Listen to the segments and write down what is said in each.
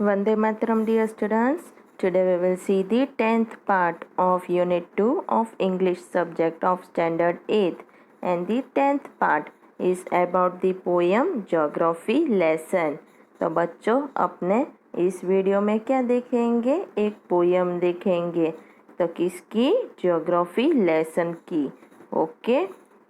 Vande Mataram, dear students. Today we will see the 10th part of Unit 2 of English subject of Standard 8th, and the 10th part is about the poem Geography lesson. तो बच्चों अपने इस video में क्या देखेंगे? एक poem देखेंगे। तो किसकी? ज्योग्राफी लेसन की। ओके,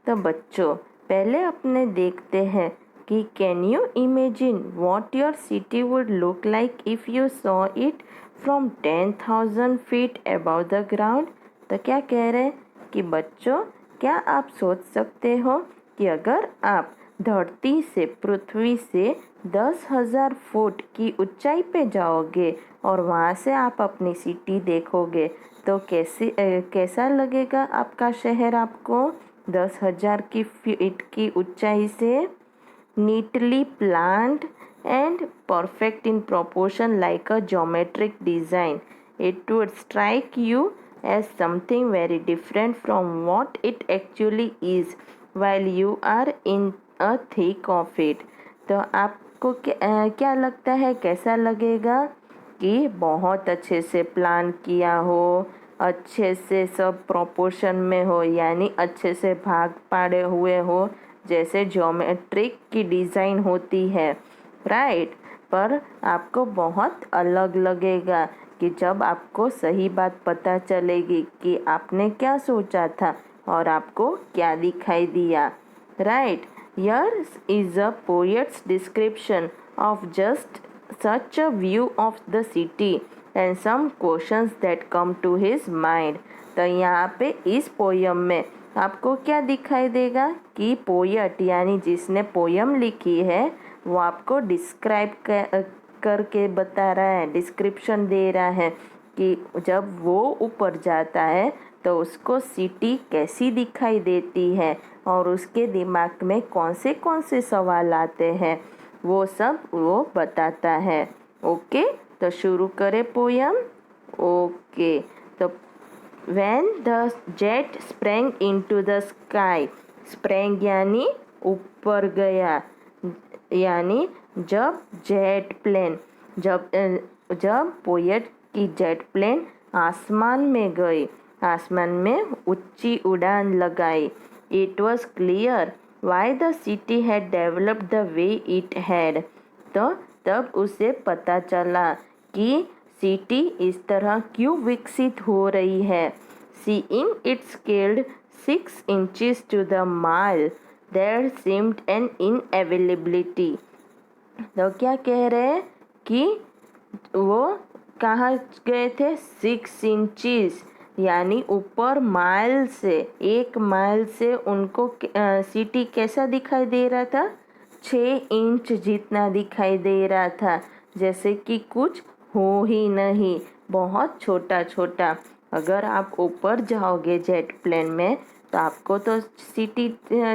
तो बच्चों पहले अपने देखते हैं कि can you imagine what your city would look like if you saw it from 10,000 feet above the ground. तो क्या कह रहे हैं कि बच्चों क्या आप सोच सकते हो कि अगर आप धरती से पृथ्वी से 10,000 फुट की ऊंचाई पे जाओगे और वहाँ से आप अपनी सिटी देखोगे तो कैसा लगेगा आपका शहर आपको? 10,000 की फीट की ऊंचाई से neatly planned and perfect in proportion like a geometric design. It would strike you as something very different from what it actually is while you are in a thick of it. तो आपको क्या लगता है, कैसा लगेगा कि बहुत अच्छे से प्लान किया हो, अच्छे से सब प्रोपोर्शन में हो, यानी अच्छे से भाग पाड़े हुए हो, जैसे ज्योमेट्रिक की डिज़ाइन होती है, राइट। पर आपको बहुत अलग लगेगा कि जब आपको सही बात पता चलेगी कि आपने क्या सोचा था और आपको क्या दिखाई दिया, right. Here is a poet's description of just such a view of the city and some questions that come to his mind. तो यहाँ पे इस पोयम में आपको क्या दिखाई देगा कि पोएट यानी जिसने पोयम लिखी है वो आपको डिस्क्राइब करके बता रहा है, डिस्क्रिप्शन दे रहा है कि जब वो ऊपर जाता है तो उसको सिटी कैसी दिखाई देती है और उसके दिमाग में कौन से सवाल आते हैं, वो सब वो बताता है। ओके, तो शुरू करें पोयम। ओके, तो When the jet sprang into the sky, sprang यानी ऊपर गया, यानी जब जेट प्लेन जब पोएट की जेट प्लेन आसमान में गई, आसमान में ऊंची उड़ान लगाई, it was clear why the city had developed the way it had. तो तब उसे पता चला कि सिटी इस तरह क्यों विकसित हो रही है। Seeing it scaled 6 inches to the mile there seemed an unavailability. तो क्या कह रहे हैं कि वो कहाँ गए थे? 6 इंचेस यानी ऊपर माइल से, 1 माइल से उनको सिटी कैसा दिखाई दे रहा था? 6 इंच जितना दिखाई दे रहा था, जैसे कि कुछ हो ही नहीं, बहुत छोटा छोटा। अगर आप ऊपर जाओगे जेट प्लेन में तो आपको तो सिटी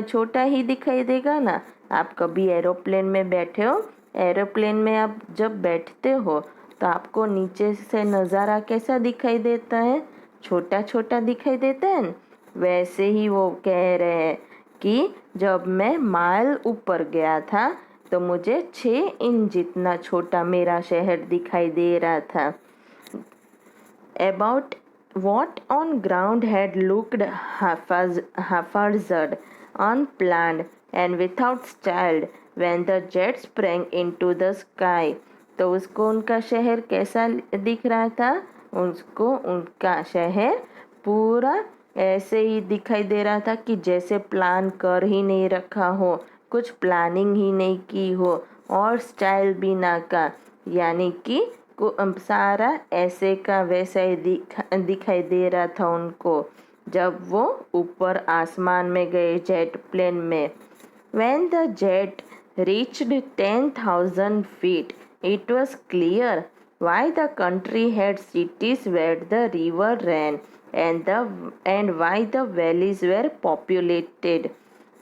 छोटा ही दिखाई देगा ना। आप कभी एरोप्लेन में बैठे हो, एरोप्लेन में आप जब बैठते हो तो आपको नीचे से नज़ारा कैसा दिखाई देता है? छोटा छोटा दिखाई देता है। वैसे ही वो कह रहे हैं कि जब मैं माइल ऊपर गया था तो मुझे 6 इंच जितना छोटा मेरा शहर दिखाई दे रहा था। About what on ground had looked haphazard, unplanned, and without style when the jet sprang into the sky. तो उसको उनका शहर कैसा दिख रहा था? उसको उनका शहर पूरा ऐसे ही दिखाई दे रहा था कि जैसे प्लान कर ही नहीं रखा हो, कुछ प्लानिंग ही नहीं की हो और स्टाइल भी ना का, यानी कि सारा ऐसे का वैसा ही दिखाई दे रहा था उनको जब वो ऊपर आसमान में गए जेट प्लेन में। When the jet reached 10,000 feet, it was clear why the country had cities where the river ran and why the valleys were populated.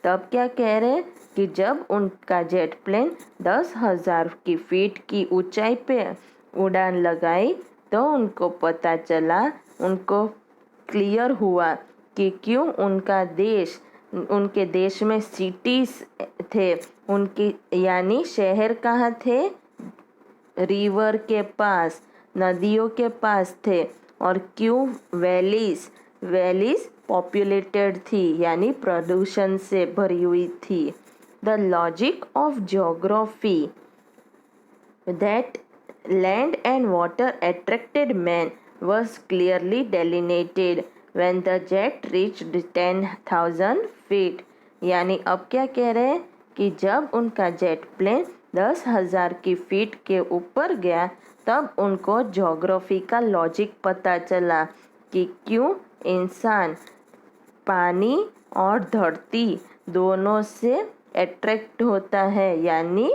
तब क्या कह रहे हैं कि जब उनका जेट प्लेन 10,000 की फीट की ऊंचाई पे उड़ान लगाई तो उनको पता चला, उनको क्लियर हुआ कि क्यों उनके देश में सिटीज़ थे, उनकी यानी शहर कहाँ थे? रिवर के पास, नदियों के पास थे, और क्यों वैलीज पॉपुलेटेड थी यानी प्रदूषण से भरी हुई थी। The logic of geography that land and water attracted man was clearly delineated when the jet reached 10,000 feet। यानी अब क्या कह रहे हैं कि जब उनका जेट प्लेन 10,000 की फीट के ऊपर गया तब उनको ज्योग्राफी का लॉजिक पता चला कि क्यों इंसान पानी और धरती दोनों से अट्रैक्ट होता है, यानी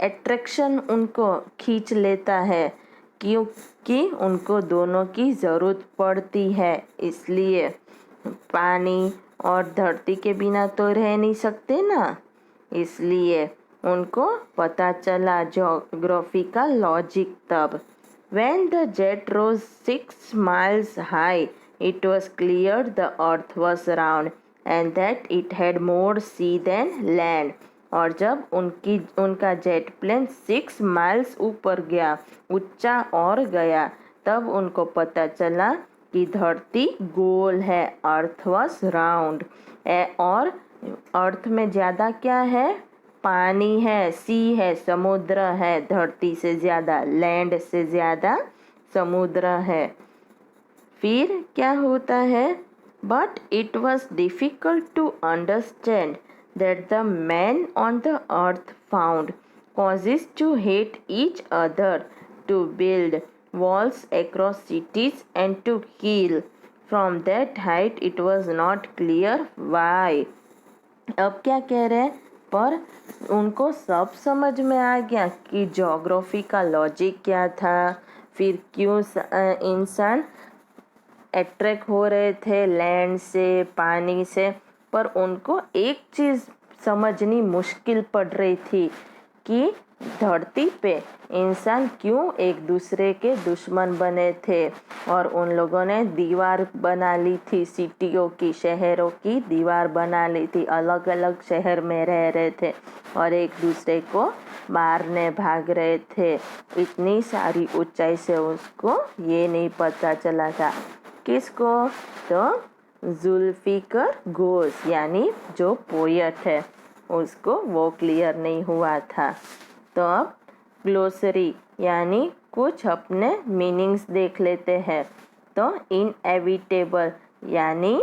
अट्रैक्शन उनको खींच लेता है क्योंकि उनको दोनों की ज़रूरत पड़ती है। इसलिए पानी और धरती के बिना तो रह नहीं सकते ना, इसलिए उनको पता चला ज्योग्राफी का लॉजिक तब। When the jet rose 6 miles high, it was clear the earth was round and that it had more sea than land। और जब उनका जेट प्लेन 6 माइल्स ऊपर गया, ऊंचा और गया, तब उनको पता चला कि धरती गोल है, अर्थ वॉज राउंड। और अर्थ में ज़्यादा क्या है? पानी है, सी है, समुद्र है, धरती से ज़्यादा, लैंड से ज़्यादा समुद्र है। फिर क्या होता है? But it was difficult to understand that the men on the earth found causes to hate each other, to build walls across cities and to kill। From that height it was not clear why। अब क्या कह रहे हैं? पर उनको सब समझ में आ गया कि ज्योग्राफी का लॉजिक क्या था, फिर क्यों इंसान अट्रैक्ट हो रहे थे लैंड से, पानी से। पर उनको एक चीज़ समझनी मुश्किल पड़ रही थी कि धरती पे इंसान क्यों एक दूसरे के दुश्मन बने थे, और उन लोगों ने दीवार बना ली थी, सिटियों की, शहरों की दीवार बना ली थी, अलग अलग शहर में रह रहे थे और एक दूसरे को मारने भाग रहे थे। इतनी सारी ऊंचाई से उसको ये नहीं पता चला था। किसको? तो जुल्फिकर घोष यानी जो पोएट है उसको वो क्लियर नहीं हुआ था। तो अब ग्लोसरी यानी कुछ अपने मीनिंग्स देख लेते हैं। तो इनएविटेबल यानी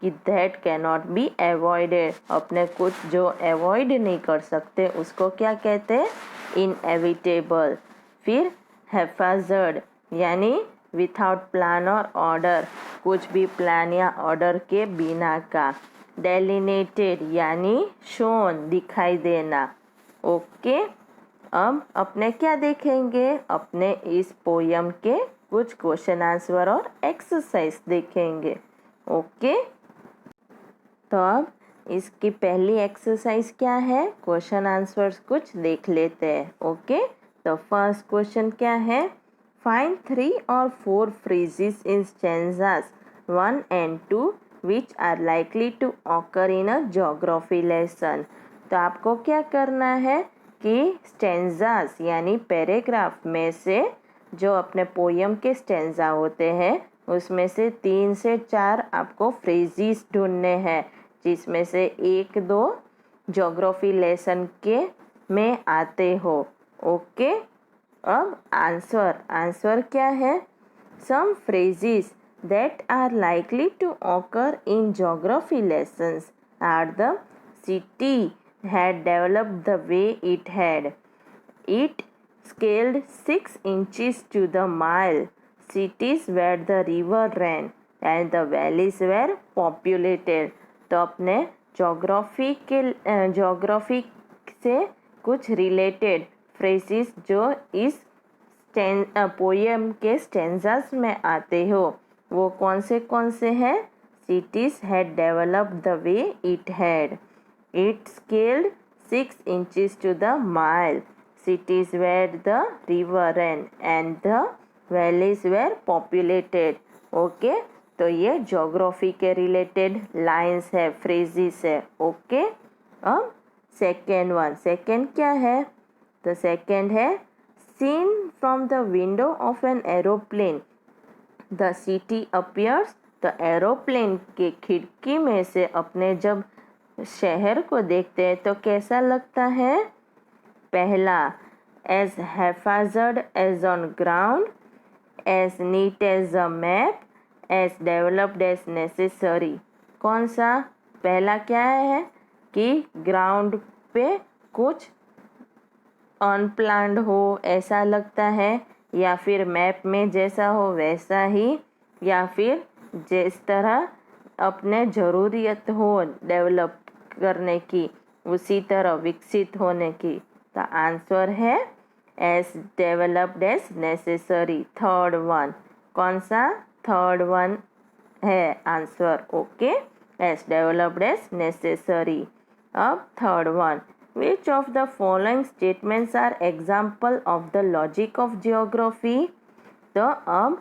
कि दैट कैनॉट बी अवॉइडेड, अपने कुछ जो अवॉइड नहीं कर सकते उसको क्या कहते हैं? इनएविटेबल। फिर हैफाजर्ड यानी विथआउट प्लान और ऑर्डर, कुछ भी प्लान या ऑर्डर के बिना का। डेलिनेटेड यानी शोन, दिखाई देना। ओके, अब अपने क्या देखेंगे? अपने इस पोयम के कुछ क्वेश्चन आंसर और एक्सरसाइज देखेंगे। ओके, तो अब इसकी पहली एक्सरसाइज क्या है? क्वेश्चन आंसर्स कुछ देख लेते हैं। ओके, तो फर्स्ट क्वेश्चन क्या है? Find 3 or 4 phrases in stanzas 1 and 2 which are likely to occur in a geography lesson। तो आपको क्या करना है कि स्टेंजास यानी पैराग्राफ में से जो अपने पोयम के स्टेंजा होते हैं उसमें से 3 से 4 आपको फ्रेजेस ढूंढने हैं, जिसमें से 1-2 ज्योग्राफी लेसन के में आते हो। ओके, अब आंसर क्या है? सम phrases that are likely to occur in geography lessons are the city had developed the way it had, it scaled 6 inches to the mile, cities where the river ran and the valleys were populated। तो अपने geography से कुछ related phrases जो इस poem के stanzas में आते हो वो कौन से हैं? Cities had developed the way it had, it scaled 6 inches to the mile, cities where the river ran and the valleys were populated। Okay, तो ये ज्योग्राफी के रिलेटेड लाइंस है, फ्रेजेस है। ओके, अब सेकेंड क्या है? तो सेकेंड है seen from the window of an aeroplane the city appears. तो एरोप्लेन के खिड़की में से अपने जब शहर को देखते हैं तो कैसा लगता है? पहला, as haphazard as on ground, as neat as a map, as developed as necessary. कौन सा? पहला क्या है कि ग्राउंड पे कुछ अनप्लान्ड हो ऐसा लगता है, या फिर मैप में जैसा हो वैसा ही, या फिर जिस तरह अपने ज़रूरियत हो डेवलप करने की उसी तरह विकसित होने की। तो आंसर है as developed as necessary, third one. कौन सा? थर्ड वन है answer. Okay, as developed as necessary. अब third one, which of the following statements are example of the logic of geography? तो अब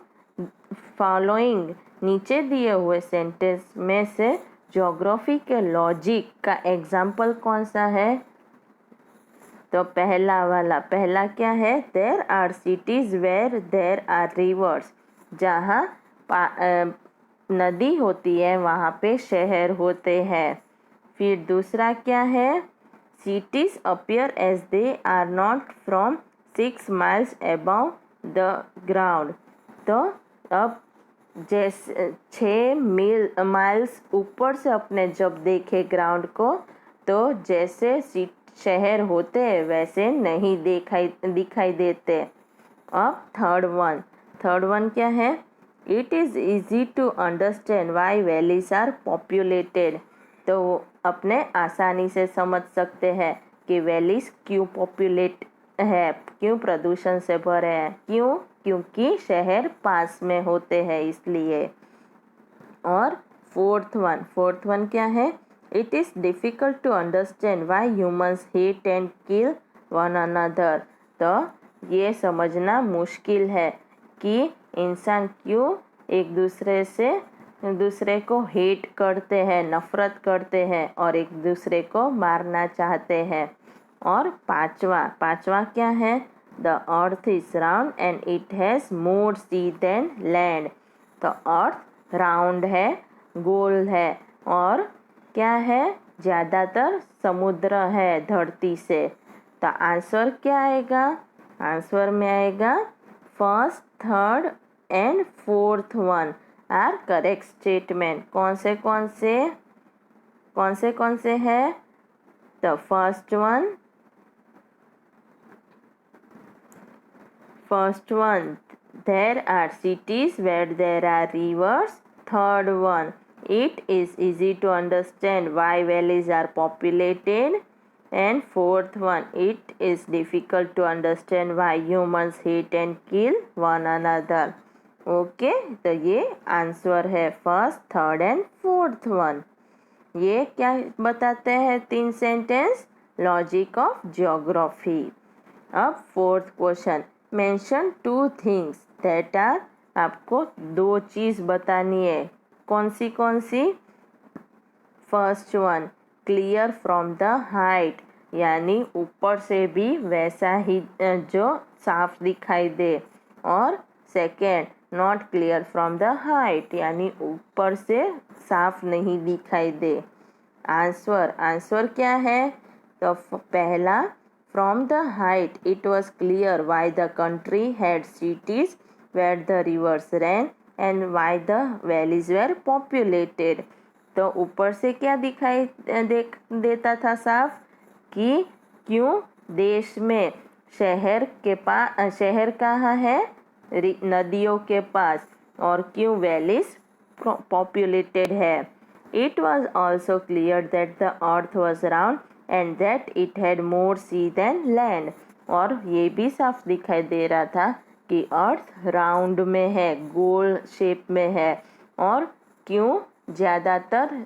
फॉलोइंग नीचे दिए हुए सेंटेंस में से ज्योग्राफी के लॉजिक का एग्जाम्पल कौन सा है? तो पहला वाला, पहला क्या है? There are cities where there are rivers. जहाँ नदी होती है वहाँ पे शहर होते हैं। फिर दूसरा क्या है? Cities appear as they are not from 6 miles above the ground। तो अब जैसे 6 माइल्स ऊपर से अपने जब देखे ग्राउंड को तो जैसे शहर होते हैं वैसे नहीं दिखाई देते। अब थर्ड वन क्या है? It is easy to understand why valleys are populated. तो अपने आसानी से समझ सकते हैं कि वैलीज क्यों पॉपुलेट है, क्यों प्रदूषण से भरे हैं, क्यों? क्योंकि शहर पास में होते हैं इसलिए। और फोर्थ वन क्या है? It is difficult to understand why humans hate and kill one another. तो ये समझना मुश्किल है कि इंसान क्यों एक दूसरे को हेट करते हैं, नफरत करते हैं और एक दूसरे को मारना चाहते हैं। और पांचवा क्या है? The earth is round and it has more sea than land. तो अर्थ राउंड है, गोल है, और क्या है? ज़्यादातर समुद्र है धरती से। तो आंसर क्या आएगा? आंसर में आएगा first, third and fourth one are correct statement. कौन से है? तो first one there are cities where there are rivers. Third one, it is easy to understand why valleys are populated. And fourth one, it is difficult to understand why humans hate and kill one another. Okay, तो ये answer है first, third and fourth one. ये क्या बताते हैं? 3 sentence logic of geography. अब fourth question, mention 2 things that are. आपको 2 चीज़ बतानी है। कौन सी? First one, clear from the height, यानी ऊपर से भी वैसा ही जो साफ दिखाई दे। और second, not clear from the height, यानी ऊपर से साफ नहीं दिखाई दे। आंसर क्या है? तो पहला, from the height it was clear why the country had cities where the rivers ran and why the valleys were populated. तो ऊपर से क्या दिखाई देता था साफ कि क्यों देश में शहर कहाँ है? नदियों के पास, और क्यों वैलीज पॉपुलेटेड है। It was also clear that the earth was round and that it had more sea than land. और ये भी साफ दिखाई दे रहा था कि अर्थ राउंड में है, गोल शेप में है, और क्यों ज़्यादातर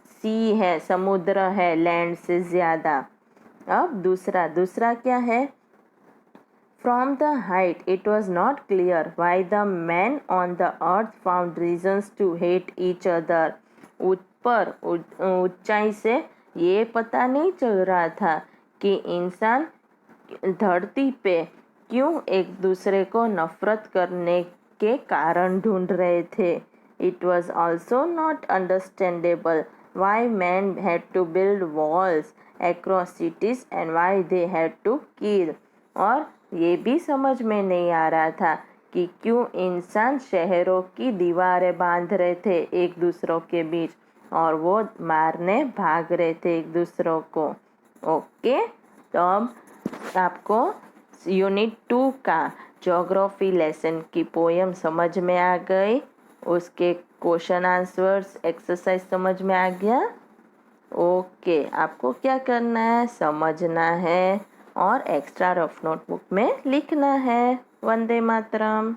सी है, समुद्र है लैंड से ज़्यादा। अब दूसरा क्या है? From the height, it was not clear why the men on the earth found reasons to hate each other. ऊंचाई से ये पता नहीं चल रहा था कि इंसान धरती पे क्यों एक दूसरे को नफरत करने के कारण ढूंढ रहे थे. It was also not understandable why men had to build walls across cities and why they had to kill. और ये भी समझ में नहीं आ रहा था कि क्यों इंसान शहरों की दीवारें बांध रहे थे एक दूसरों के बीच और वो मारने भाग रहे थे एक दूसरों को. ओके, तो अब आपको यूनिट 2 का ज्योग्राफी लेसन की पोयम समझ में आ गई, उसके क्वेश्चन आंसर्स एक्सरसाइज समझ में आ गया. ओके, आपको क्या करना है, समझना है और एक्स्ट्रा रफ नोटबुक में लिखना है. वंदे मातरम.